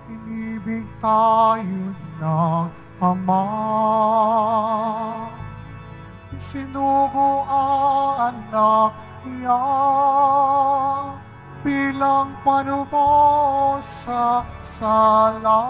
Inibig tayo ng Ama. Sinugo ang anak niya bilang panubos sa sala.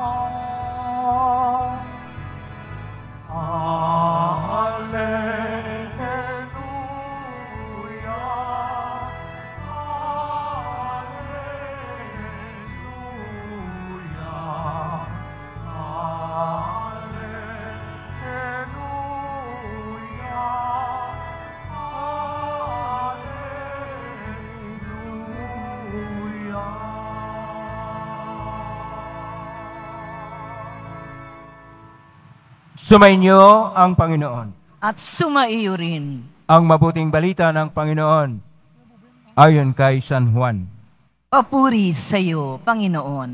Sumainyo ang Panginoon. At sumaiyo rin. Ang mabuting balita ng Panginoon ayon kay San Juan. Papuri sa iyo, Panginoon.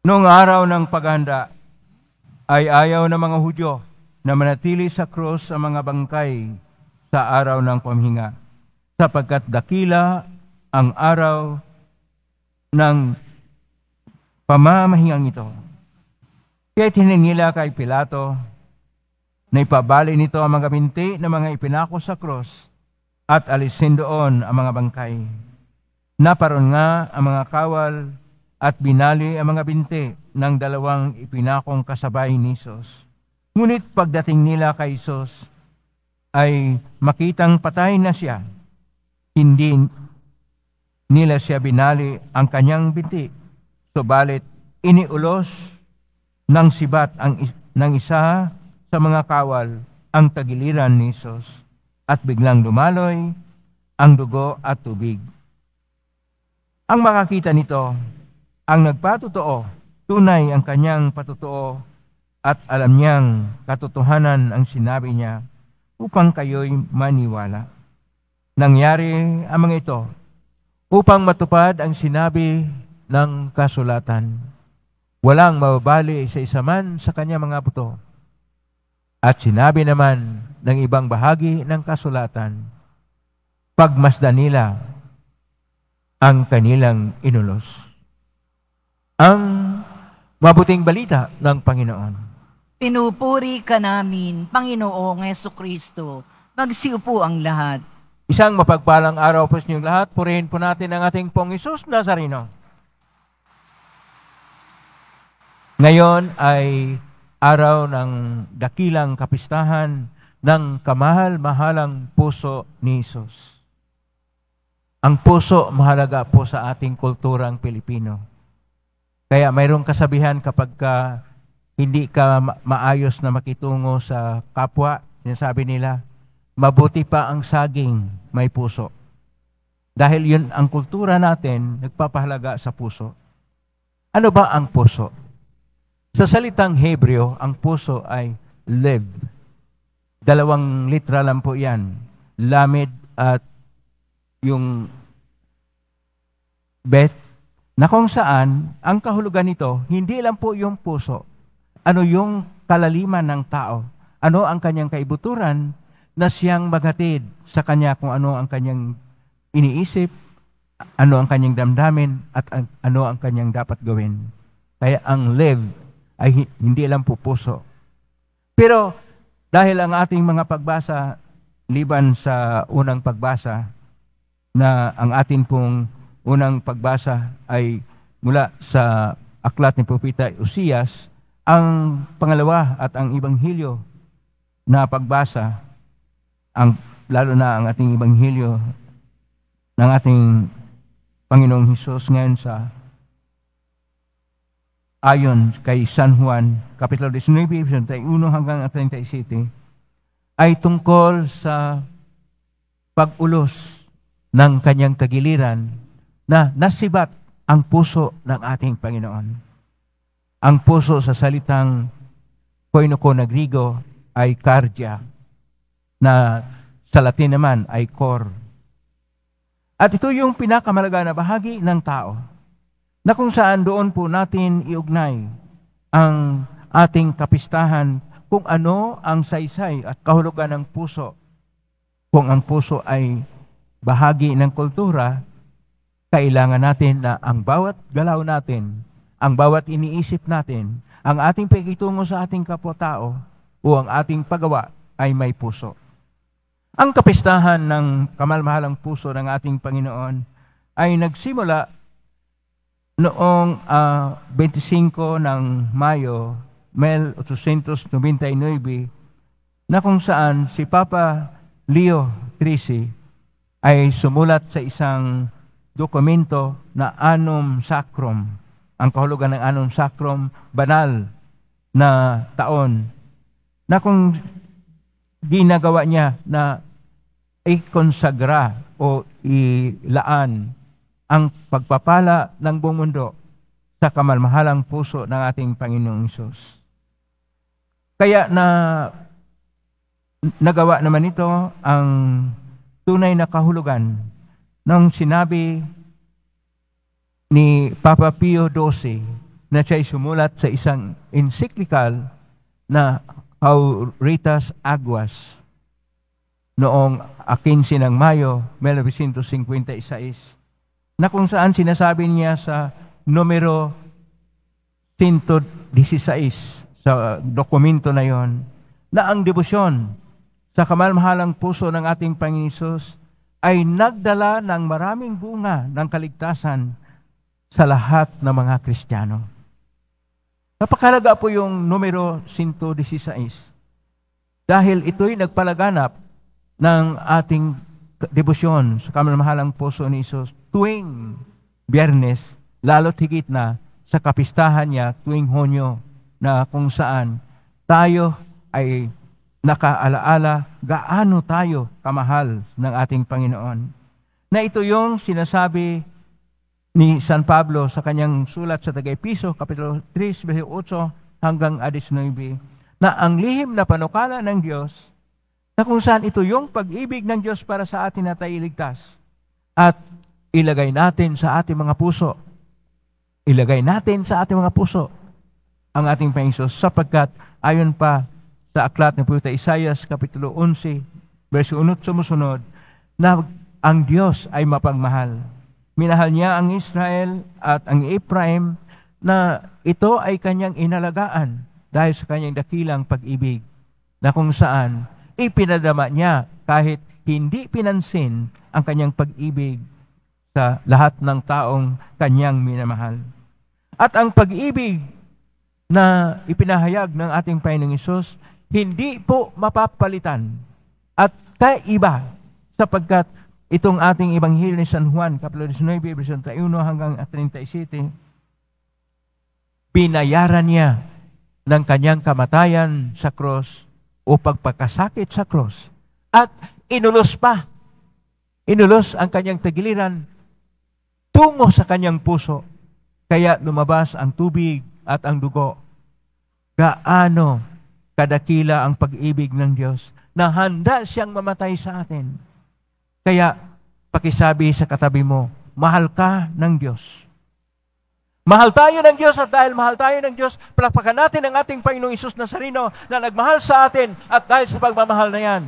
Noong araw ng paghahanda ay ayaw ng mga Hudyo na manatili sa krus ang mga bangkay sa araw ng pamhinga, sapagkat dakila ang araw ng pamamahingang ito. Kaya tiningila kay Pilato na ipabali nito ang mga binti na mga ipinako sa krus at alisin doon ang mga bangkay. Naparoon nga ang mga kawal at binali ang mga binti ng dalawang ipinakong kasabay ni Isus. Ngunit pagdating nila kay Isus ay makitang patay na siya. Hindi nila siya binali ang kanyang binti, subalit iniulos ng sibat ng isa sa mga kawal ang tagiliran ni Isus, at biglang dumaloy ang dugo at tubig. Ang makakita nito, ang nagpatotoo, tunay ang kanyang patotoo, at alam niyang katotohanan ang sinabi niya upang kayo'y maniwala. Nangyari ang mga ito upang matupad ang sinabi ng kasulatan. Walang mababali sa isa man sa kanya mga buto. At sinabi naman ng ibang bahagi ng kasulatan, pagmasdan nila ang kanilang inulos. Ang mabuting balita ng Panginoon. Pinupuri ka namin, Panginoong Jesucristo. Magsiupo ang lahat. Isang mapagpalang araw po sa inyong lahat. Purihin po natin ang ating Pong Hesus Nazareno. Ngayon ay araw ng dakilang kapistahan ng kamahal-mahalang puso ni Isus. Ang puso mahalaga po sa ating kulturang Pilipino. Kaya mayroong kasabihan kapag hindi ka maayos na makitungo sa kapwa, sinasabi nila, mabuti pa ang saging may puso. Dahil yun ang kultura natin, nagpapahalaga sa puso. Ano ba ang puso? Sa salitang Hebreo, ang puso ay lev. Dalawang litra lang po yan. Lamed at yung bet, na kung saan ang kahulugan nito, hindi lang po yung puso. Ano yung kalaliman ng tao? Ano ang kanyang kaibuturan na siyang maghatid sa kanya kung ano ang kanyang iniisip, ano ang kanyang damdamin, at ano ang kanyang dapat gawin. Kaya ang lev ay hindi lang po puso. Pero dahil ang ating mga pagbasa, liban sa unang pagbasa, na ang atin pong unang pagbasa ay mula sa aklat ni Propeta Uzias, ang pangalawa at ang Ibanghilyo na pagbasa, lalo na ang ating Ibanghilyo ng ating Panginoong Hesus ngayon sa ayon kay San Juan, Kapitulo 19, 31 hanggang 37, ay tungkol sa pag-ulos ng kanyang tagiliran na nasibat ang puso ng ating Panginoon. Ang puso sa salitang koinoko na Grigo ay cardia, na sa Latin naman ay cor. At ito yung pinakamalaga na bahagi ng tao, na kung saan doon po natin iugnay ang ating kapistahan kung ano ang saysay at kahulugan ng puso. Kung ang puso ay bahagi ng kultura, kailangan natin na ang bawat galaw natin, ang bawat iniisip natin, ang ating pakikitungo sa ating kapwa-tao o ang ating paggawa ay may puso. Ang kapistahan ng kamalmahalang puso ng ating Panginoon ay nagsimula noong 25 ng Mayo, 1899, na kung saan si Papa Leo XIII ay sumulat sa isang dokumento na Annum Sacrum. Ang kahulugan ng Annum Sacrum, banal na taon, na kung ginagawa niya na ikonsagra o ilaan ang pagpapala ng buong mundo sa kamalmahalang puso ng ating Panginoong Hesus. Kaya nagawa naman ito ang tunay na kahulugan nung sinabi ni Papa Pio XII na siya'y sumulat sa isang encyclical na Auritas Aguas noong 15 ng Mayo, 1956, na kung saan sinasabi niya sa numero 116 sa dokumento na yon, na ang debosyon sa kamalmahalang puso ng ating Panginoon Hesus ay nagdala ng maraming bunga ng kaligtasan sa lahat ng mga Kristiyano. Napakalaga po yung numero 116 dahil ito'y nagpalaganap ng ating debosyon sa kamalmahalang puso ni Hesus tuwing Biyernes, lalo't higit na sa kapistahan niya tuwing Hunyo, na kung saan tayo ay nakaalaala gaano tayo kamahal ng ating Panginoon. Na ito yung sinasabi ni San Pablo sa kanyang sulat sa Taga-Episo, Kapitulo 3, versikulo 8 hanggang 19, na ang lihim na panukala ng Diyos, na kung saan ito yung pag-ibig ng Diyos para sa atin na tayo iligtas, at ilagay natin sa ating mga puso. Ilagay natin sa ating mga puso ang ating Panginoon, sapagkat ayon pa sa aklat ng Propeta Isaias, Kapitulo 11, versikulo 1 sumusunod, na ang Diyos ay mapagmahal. Minahal niya ang Israel at ang Ephraim, na ito ay kanyang inalagaan dahil sa kanyang dakilang pag-ibig, na kung saan ipinadama niya kahit hindi pinansin ang kanyang pag-ibig sa lahat ng taong kanyang minamahal. At ang pag-ibig na ipinahayag ng ating Panginoong Hesus, hindi po mapapalitan at kaiba, sapagkat itong ating Ebanghelyo ni San Juan, Kapitulo 19, versikulo 31 hanggang 37, binayaran niya ng kanyang kamatayan sa krus o pagpakasakit sa krus, at inulos ang kanyang tagiliran tungo sa kanyang puso, kaya lumabas ang tubig at ang dugo. Gaano kadakila ang pag-ibig ng Diyos na handa siyang mamatay sa atin. Kaya pakisabi sa katabi mo, mahal ka ng Diyos. Mahal tayo ng Diyos, at dahil mahal tayo ng Diyos, palakpakan natin ang ating Panginoong Hesus Nazareno na nagmahal sa atin, at dahil sa pagmamahal na yan,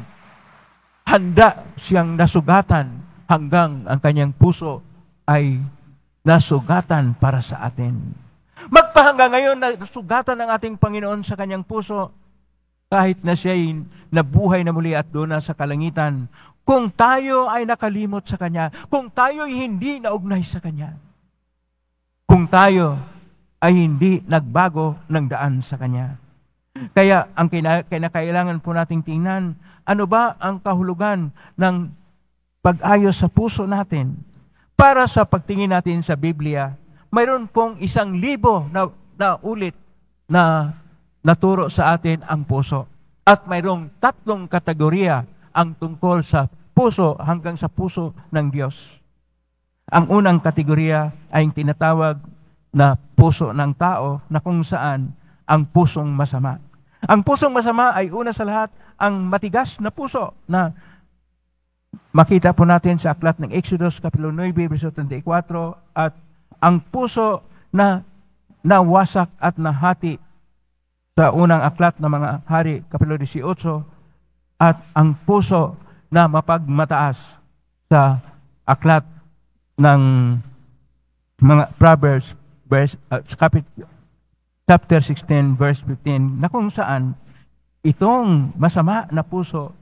handa siyang nasugatan hanggang ang kanyang puso ay nasugatan para sa atin. Magpahanggang ngayon na nasugatan ng ating Panginoon sa kanyang puso, kahit na siya'y nabuhay na muli at doon na sa kalangitan, kung tayo ay nakalimot sa Kanya, kung tayo ay hindi naugnay sa Kanya, kung tayo ay hindi nagbago ng daan sa Kanya. Kaya ang kinakailangan po nating tingnan, ano ba ang kahulugan ng pag-ayos sa puso natin? Para sa pagtingin natin sa Biblia, mayroon pong 1,000 na ulit na naturo sa atin ang puso. At mayroong 3 kategorya ang tungkol sa puso hanggang sa puso ng Diyos. Ang unang kategorya ay yung tinatawag na puso ng tao, na kung saan ang pusong masama. Ang pusong masama ay una sa lahat ang matigas na puso, na makita po natin sa aklat ng Exodus, Kapitulo 9, versikulo 34, at ang puso na nawasak at nahati sa unang aklat ng mga hari, Kapitulo 18, at ang puso na mapagmataas sa aklat ng mga Proverbs, chapter 16, verse 15, na kung saan itong masama na puso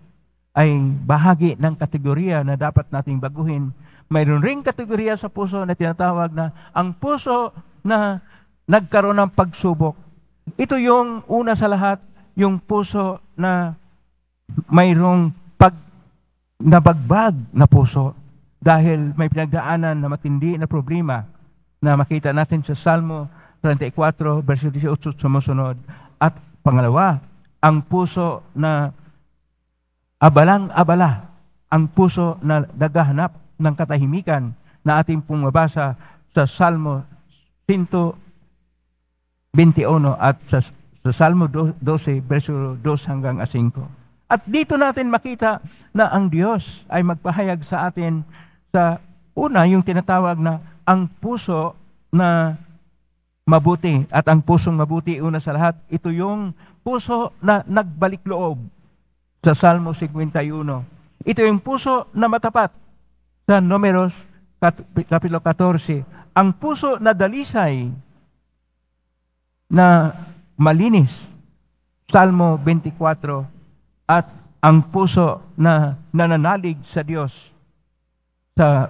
ay bahagi ng kategorya na dapat nating baguhin. Mayroon ring kategorya sa puso na tinatawag na ang puso na nagkaroon ng pagsubok. Ito yung una sa lahat, yung puso na mayroong nabagbag na puso dahil may pinagdaanan na matindi na problema na makita natin sa Salmo 34, verse 18 sumusunod. At pangalawa, ang puso na abalang-abala, ang puso na naghahanap ng katahimikan na ating pong mabasa sa Salmo 121 at sa Salmo 12, verso 2 hanggang 5. At dito natin makita na ang Diyos ay magpahayag sa atin sa una, yung tinatawag na ang puso na mabuti. At ang pusong mabuti, una sa lahat, ito yung puso na nagbalik loob sa Salmo 51. Ito yung puso na matapat sa Números Kapitulo 14. Ang puso na dalisay na malinis, Salmo 24. At ang puso na nananalig sa Diyos sa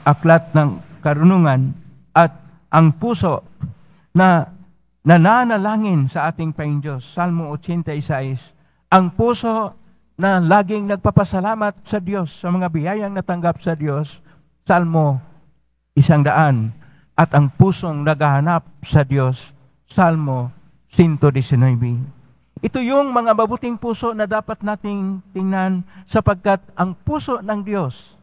aklat ng karunungan, at ang puso na nananalangin sa ating Panginoon Diyos, Salmo 86. Ang puso na laging nagpapasalamat sa Diyos sa mga biyayang natanggap sa Diyos, Salmo 100. At ang pusong naghahanap sa Diyos, Salmo 119. Ito yung mga mabuting puso na dapat nating tingnan sapagkat ang puso ng Diyos,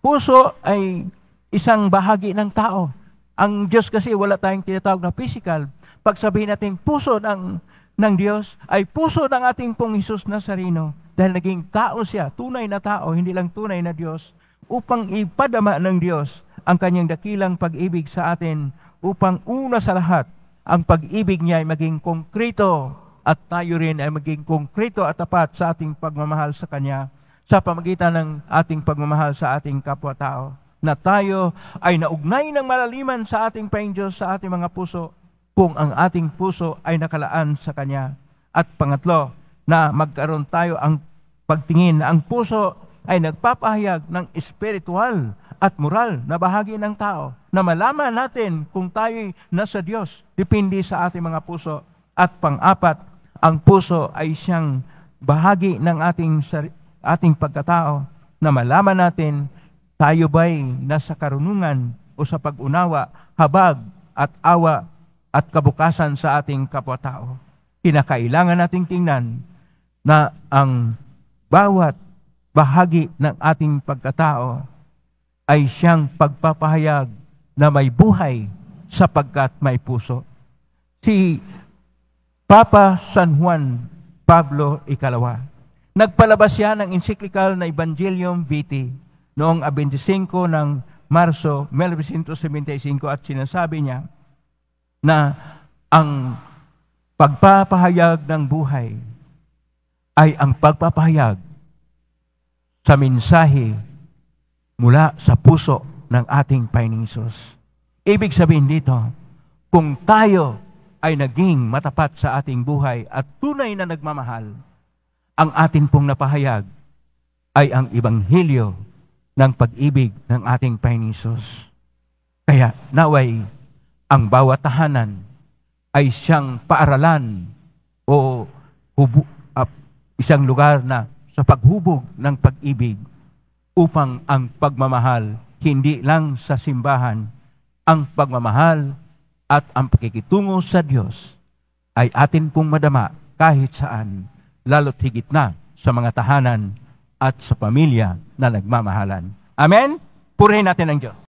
puso ay isang bahagi ng tao. Ang Diyos kasi wala tayong tinatawag na physical. Pag sabihin natin puso ng Diyos, ay puso ng ating pong Jesus Nazareno. Dahil naging tao siya, tunay na tao, hindi lang tunay na Diyos, upang ipadama ng Diyos ang kanyang dakilang pag-ibig sa atin, upang una sa lahat, ang pag-ibig niya ay maging konkreto at tayo rin ay maging konkreto at tapat sa ating pagmamahal sa Kanya sa pamagitan ng ating pagmamahal sa ating kapwa-tao. Na tayo ay naugnay ng malaliman sa ating Panginoon Diyos sa ating mga puso kung ang ating puso ay nakalaan sa Kanya. At pangatlo, na magkaroon tayo ang pagtingin na ang puso ay nagpapahayag ng espiritual at moral na bahagi ng tao. Na malaman natin kung tayo'y nasa Diyos, depende sa ating mga puso. At pang-apat, ang puso ay siyang bahagi ng ating pagkatao na malaman natin tayo ba'y nasa karunungan o sa pag-unawa, habag at awa at kabukasan sa ating kapwa-tao. Kinakailangan nating tingnan na ang bawat bahagi ng ating pagkatao ay siyang pagpapahayag na may buhay sapagkat may puso. Si Papa San Juan Pablo Ikalawa, nagpalabas siya ng encyclical na Evangelium Vitae noong 25 ng Marso 1975 at sinasabi niya na ang pagpapahayag ng buhay ay ang pagpapahayag sa mensahe mula sa puso ng ating Panginoong Hesus. Ibig sabihin dito, kung tayo ay naging matapat sa ating buhay at tunay na nagmamahal, ang atin pong napahayag ay ang Ebanghelyo ng pag-ibig ng ating Panginoong Hesus. Kaya naway, ang bawat tahanan ay siyang paaralan o isang lugar na sa paghubog ng pag-ibig upang ang pagmamahal, hindi lang sa simbahan, ang pagmamahal at ang pakikitungo sa Diyos ay atin pong madama kahit saan, lalo't higit na sa mga tahanan at sa pamilya na nagmamahalan. Amen? Purihin natin ang Diyos.